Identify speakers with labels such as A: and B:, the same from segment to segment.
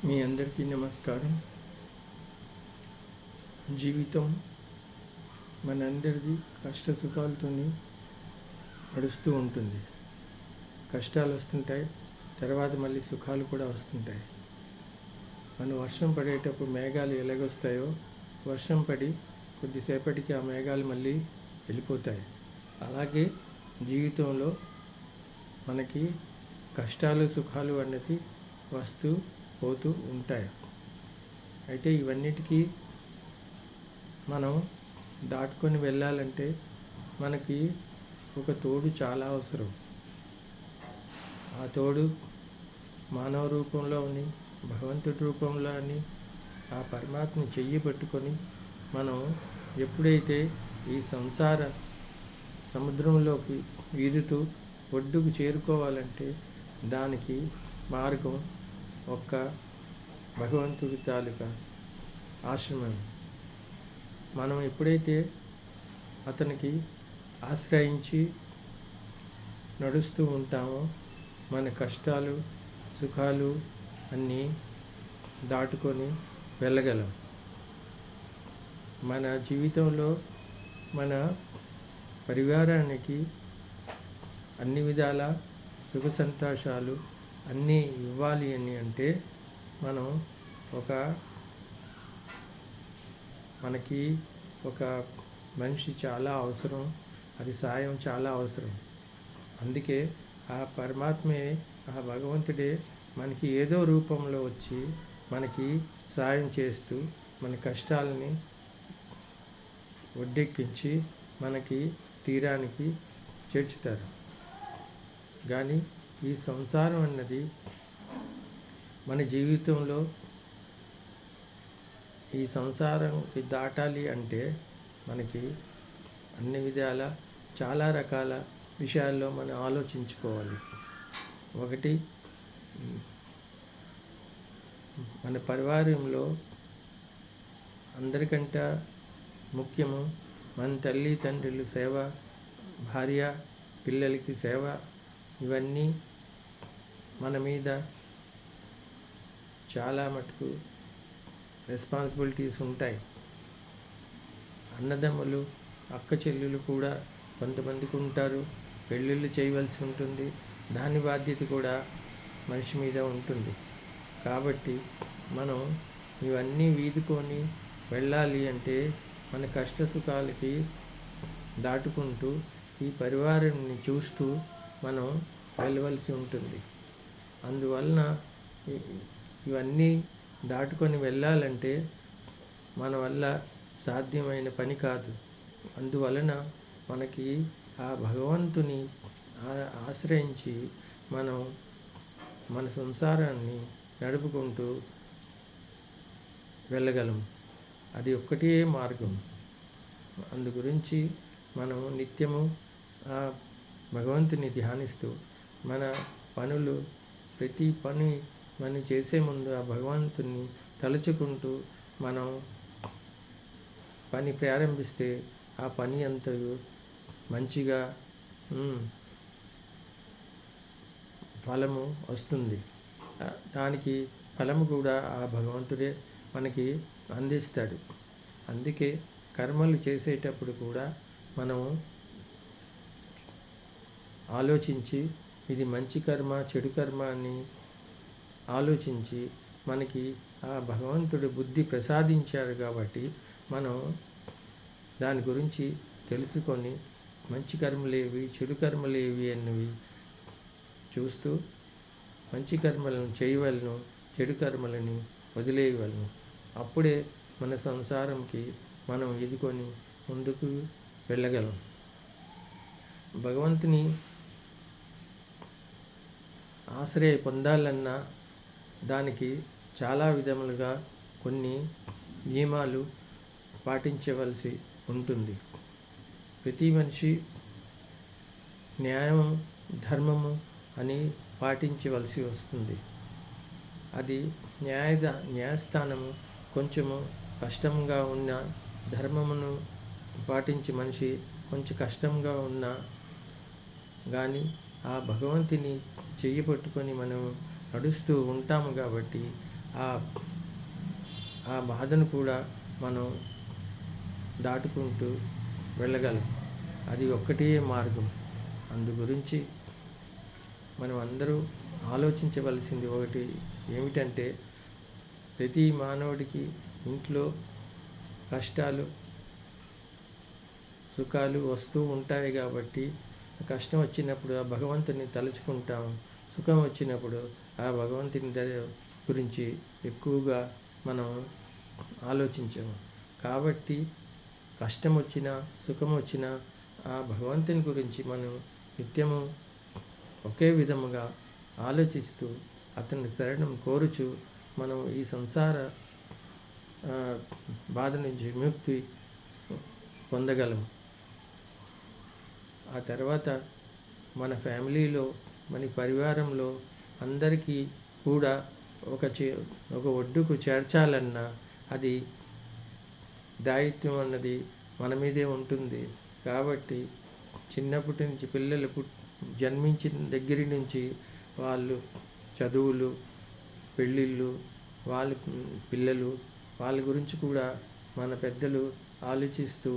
A: మీ అందరికీ నమస్కారం. జీవితం మనందరిది కష్ట సుఖాలతోని నడుస్తూ ఉంటుంది. కష్టాలు వస్తుంటాయి, తర్వాత మళ్ళీ సుఖాలు కూడా వస్తుంటాయి. మనం వర్షం పడేటప్పుడు మేఘాలు ఎలాగొస్తాయో, వర్షం పడి కొద్దిసేపటికి ఆ మేఘాలు మళ్ళీ వెళ్ళిపోతాయి. అలాగే జీవితంలో మనకి కష్టాలు సుఖాలు అన్నది వస్తూ పోతూ ఉంటాయి. అయితే ఇవన్నిటికీ మనం దాటుకొని వెళ్ళాలంటే మనకి ఒక తోడు చాలా అవసరం. ఆ తోడు మానవ రూపంలో అని, భగవంతుడి రూపంలో అని, ఆ పరమాత్మ చెయ్యి పట్టుకొని మనం ఎప్పుడైతే ఈ సంసార సముద్రంలోకి ఈదుతూ ఒడ్డుకు చేరుకోవాలంటే దానికి మార్గం ఒక్క భగవంతుడి తాలూకా ఆశ్రమం. మనం ఎప్పుడైతే అతనికి ఆశ్రయించి నడుస్తూ ఉంటామో మన కష్టాలు సుఖాలు అన్నీ దాటుకొని వెళ్ళగలం. మన జీవితంలో మన పరివారానికి అన్ని విధాల సుఖ సంతోషాలు అన్నీ ఇవ్వాలి అని అంటే మనం మనకి ఒక మనిషి చాలా అవసరం. అది సాయం చాలా అవసరం. అందుకే ఆ పరమాత్మే, ఆ భగవంతుడే మనకి ఏదో రూపంలో వచ్చి మనకి సాయం చేస్తూ మన కష్టాలని ఒడ్డెక్కించి మనకి తీరానికి చేర్చుతారు. కానీ ఈ సంసారం అన్నది మన జీవితంలో ఈ సంసారంకి దాటాలి అంటే మనకి అన్ని విధాల చాలా రకాల విషయాల్లో మనం ఆలోచించుకోవాలి. ఒకటి, మన పరివారంలో అందరికంటే ముఖ్యము మన తల్లి తండ్రులు సేవ, భార్య పిల్లలకి సేవ. ఇవన్నీ మన మీద చాలా మటుకు రెస్పాన్సిబిలిటీస్ ఉంటాయి. అన్నదమ్ములు అక్క చెల్లెలు కూడా కొంతమందికి ఉంటారు. పెళ్ళిళ్ళు చేయవలసి ఉంటుంది. దాని బాధ్యత కూడా మనిషి మీద ఉంటుంది. కాబట్టి మనం ఇవన్నీ వీదుకొని వెళ్ళాలి అంటే మన కష్ట సుఖాలకి దాటుకుంటూ ఈ పరివారాన్ని చూస్తూ మనం వెళ్ళవలసి ఉంటుంది. అందువలన ఇవన్నీ దాటుకొని వెళ్ళాలంటే మన వల్ల సాధ్యమైన పని కాదు. అందువలన మనకి ఆ భగవంతుని ఆశ్రయించి మనం మన సంసారాన్ని నడుపుకుంటూ వెళ్ళగలం. అది ఒక్కటే మార్గం. అందు గురించి మనం నిత్యము ఆ భగవంతుని ధ్యానిస్తూ మన పనులు ప్రతి పని మనం చేసే ముందు ఆ భగవంతుని తలుచుకుంటూ మనం పని ప్రారంభిస్తే ఆ పని అంతా మంచిగా ఫలము వస్తుంది. దానికి ఫలము కూడా ఆ భగవంతుడే మనకి అందిస్తాడు. అందుకే కర్మలు చేసేటప్పుడు కూడా మనం ఆలోచించి ఇది మంచి కర్మ చెడు కర్మ అని ఆలోచించి మనకి ఆ భగవంతుడు బుద్ధి ప్రసాదించారు కాబట్టి మనం దాని గురించి తెలుసుకొని మంచి కర్మలేవి చెడు కర్మలేవి అన్నవి చూస్తూ మంచి కర్మలను చేయవలను, చెడు కర్మలని వదిలేయవలను. అప్పుడే మన సంసారంకి మనం ఎదుకొని ముందుకు వెళ్ళగలం. భగవంతుని ఆశ్రయ పొందాలన్నా దానికి చాలా విధములుగా కొన్ని నియమాలు పాటించవలసి ఉంటుంది. ప్రతి మనిషి న్యాయము ధర్మము అని పాటించవలసి వస్తుంది. అది న్యాయస్థానము కొంచెము కష్టంగా ఉన్న, ధర్మమును పాటించే మనిషి కొంచెం కష్టంగా ఉన్నా కానీ ఆ భగవంతుని చెయ్యి పట్టుకొని మనం నడుస్తూ ఉంటాము కాబట్టి ఆ ఆ బాధను కూడా మనం దాటుకుంటూ వెళ్ళగలం. అది ఒక్కటే మార్గం. అందు గురించి మనం అందరూ ఆలోచించవలసింది ఒకటి ఏమిటంటే, ప్రతి మానవుడికి ఇంట్లో కష్టాలు సుఖాలు వస్తూ ఉంటాయి కాబట్టి, కష్టం వచ్చినప్పుడు ఆ భగవంతుని తలుచుకుంటాం. సుఖం వచ్చినప్పుడు ఆ భగవంతుని గురించి ఎక్కువగా మనం ఆలోచించాము. కాబట్టి కష్టం వచ్చినా సుఖం వచ్చినా ఆ భగవంతుని గురించి మనం నిత్యము ఒకే విధముగా ఆలోచిస్తూ అతని శరణం కోరుచు మనం ఈ సంసార బాధ నుంచి విముక్తి పొందగలం. ఆ తర్వాత మన ఫ్యామిలీలో మన పరివారంలో అందరికీ కూడా ఒక ఒడ్డుకు చేర్చాలన్నా అది దాయిత్వం అన్నది మన మీదే ఉంటుంది. కాబట్టి చిన్నప్పటి నుంచి పిల్లలు జన్మించిన దగ్గర నుంచి వాళ్ళు చదువులు, పెళ్ళిళ్ళు, వాళ్ళ పిల్లలు, వాళ్ళ గురించి కూడా మన పెద్దలు ఆలోచిస్తూ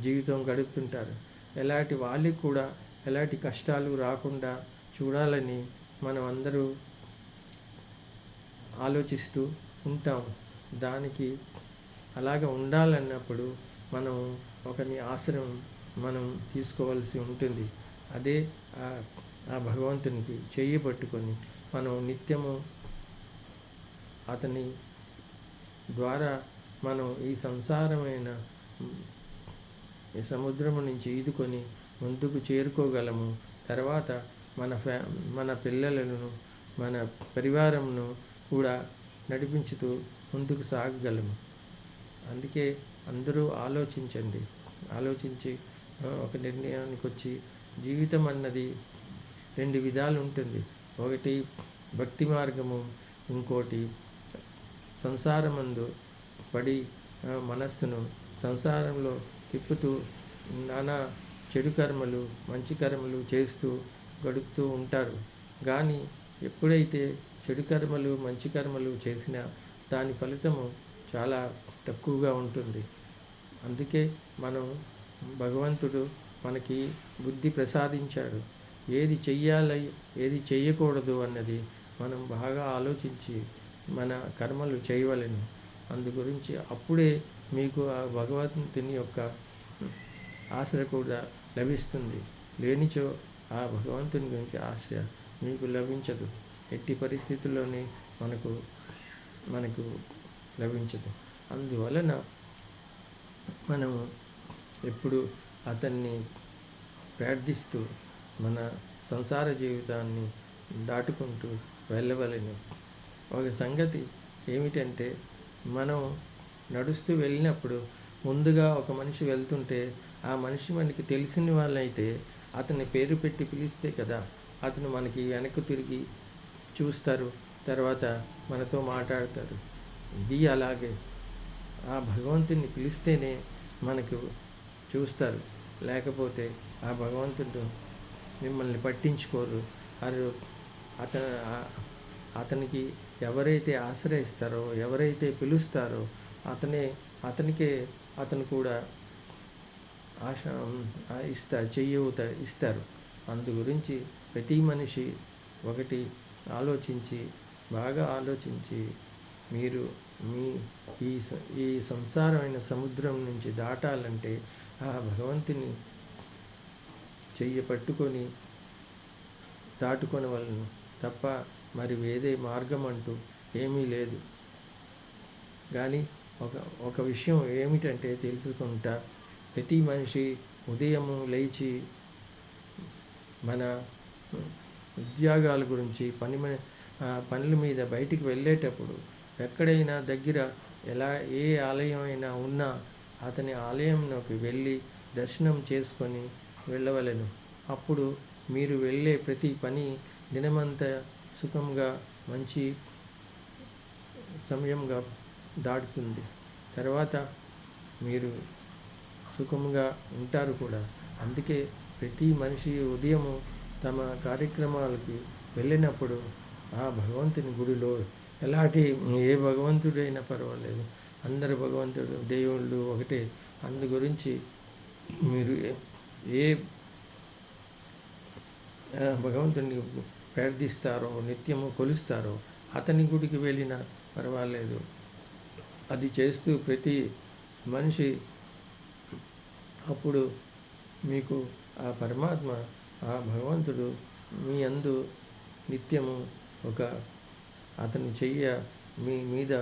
A: జీవితం గడుపుతుంటారు. ఎలాంటి వాళ్ళకి కూడా ఎలాంటి కష్టాలు రాకుండా చూడాలని మనం అందరూ ఆలోచిస్తూ ఉంటాం. దానికి అలాగ ఉండాలన్నప్పుడు మనం ఒకని ఆశ్రమం మనం తీసుకోవాల్సి ఉంటుంది. అదే ఆ భగవంతునికి చెయ్యి పట్టుకొని మనం నిత్యము అతని ద్వారా మనం ఈ సంసారమైన ఈ సముద్రము నుంచి ఈదుకొని ముందుకు చేరుకోగలము. తర్వాత మన పిల్లలను మన పరివారంను కూడా నడిపించుతూ ముందుకు సాగగలము. అందుకే అందరూ ఆలోచించి ఒక నిర్ణయానికి వచ్చి జీవితం అన్నది 2 విధాలు ఉంటుంది. ఒకటి భక్తి మార్గము, ఇంకోటి సంసారమందు పడి మనస్సును సంసారంలో తిప్పుతూ నానా చెడు కర్మలు మంచి కర్మలు చేస్తూ గడుపుతూ ఉంటారు. కానీ ఎప్పుడైతే చెడు కర్మలు మంచి కర్మలు చేసినా దాని ఫలితము చాలా తక్కువగా ఉంటుంది. అందుకే భగవంతుడు మనకి బుద్ధి ప్రసాదించాడు. ఏది చెయ్యాలి ఏది చెయ్యకూడదు అన్నది మనం బాగా ఆలోచించి మన కర్మలు చేయవలెను. అందు గురించి అప్పుడే మీకు ఆ భగవంతుని యొక్క ఆశ్రయ కూడా లభిస్తుంది. లేనిచో ఆ భగవంతుని గురించి ఆశ్రయ మీకు లభించదు. ఎట్టి పరిస్థితుల్లోనే మనకు లభించదు. అందువలన మనము ఎప్పుడు అతన్ని ప్రార్థిస్తూ మన సంసార జీవితాన్ని దాటుకుంటూ వెళ్ళవలెను. ఒక సంగతి ఏమిటంటే, మనం నడుస్తూ వెళ్ళినప్పుడు ముందుగా ఒక మనిషి వెళ్తుంటే ఆ మనిషి మనకి తెలిసిన వాళ్ళైతే అతన్ని పేరు పెట్టి పిలిస్తే కదా అతను మనకి వెనక్కు తిరిగి చూస్తారు, తర్వాత మనతో మాట్లాడతారు. ఇది అలాగే ఆ భగవంతుని పిలిస్తేనే మనకు చూస్తారు. లేకపోతే ఆ భగవంతుడు మిమ్మల్ని పట్టించుకోరు. అతనికి ఎవరైతే ఆశ్రయిస్తారో ఎవరైతే పిలుస్తారో అతను కూడా ఇస్తారు. అందు గురించి ప్రతి మనిషి ఒకటి బాగా ఆలోచించి మీరు ఈ సంసారమైన సముద్రం నుంచి దాటాలంటే ఆ భగవంతుని చెయ్యి పట్టుకొని దాటుకొనవలెను తప్ప మరి వేరే మార్గం అంటూ ఏమీ లేదు. కానీ ఒక విషయం ఏమిటంటే తెలుసుకుంటా, ప్రతి మనిషి ఉదయము లేచి మన ఉద్యోగాల గురించి పనుల మీద బయటికి వెళ్ళేటప్పుడు ఎక్కడైనా దగ్గర ఏ ఆలయం అయినా ఉన్నా అతని ఆలయంలోకి వెళ్ళి దర్శనం చేసుకొని వెళ్ళవలెను. అప్పుడు మీరు వెళ్ళే ప్రతి పని దినమంతా సుఖంగా మంచి సమయంగా దాటుతుంది. తర్వాత మీరు సుఖంగా ఉంటారు కూడా. అందుకే ప్రతి మనిషి ఉదయము తమ కార్యక్రమాలకి వెళ్ళినప్పుడు ఆ భగవంతుని గుడిలో ఎలాంటి ఏ భగవంతుడైనా పర్వాలేదు, అందరు భగవంతుడు దేవుళ్ళు ఒకటే. అందు గురించి మీరు ఏ భగవంతుని ప్రార్థిస్తారో, నిత్యము కొలుస్తారో, అతని గుడికి వెళ్ళినా పర్వాలేదు. అది చేస్తూ ప్రతి మనిషి అప్పుడు మీకు ఆ పరమాత్మ, ఆ భగవంతుడు మీ అందు నిత్యము ఒక అతని చెయ్య మీ మీద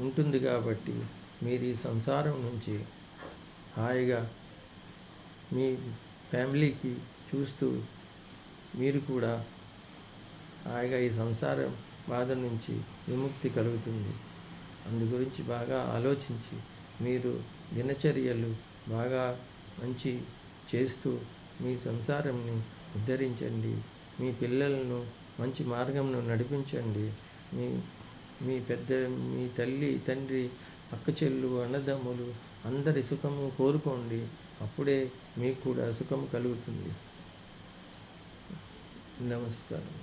A: ఉంటుంది కాబట్టి మీరు ఈ సంసారం నుంచి హాయిగా మీ ఫ్యామిలీకి చూస్తూ మీరు కూడా హాయిగా ఈ సంసారం బాధ నుంచి విముక్తి కలుగుతుంది. అందు గురించి బాగా ఆలోచించి మీరు దినచర్యలు బాగా మంచి చేస్తూ మీ సంసారంని ఉద్ధరించండి. మీ పిల్లలను మంచి మార్గంలో నడిపించండి. మీ మీ మీ తల్లి, తండ్రి, అక్క చెల్లు, అన్నదమ్ములు అందరి సుఖము కోరుకోండి. అప్పుడే మీకు కూడా సుఖం కలుగుతుంది. నమస్కారం.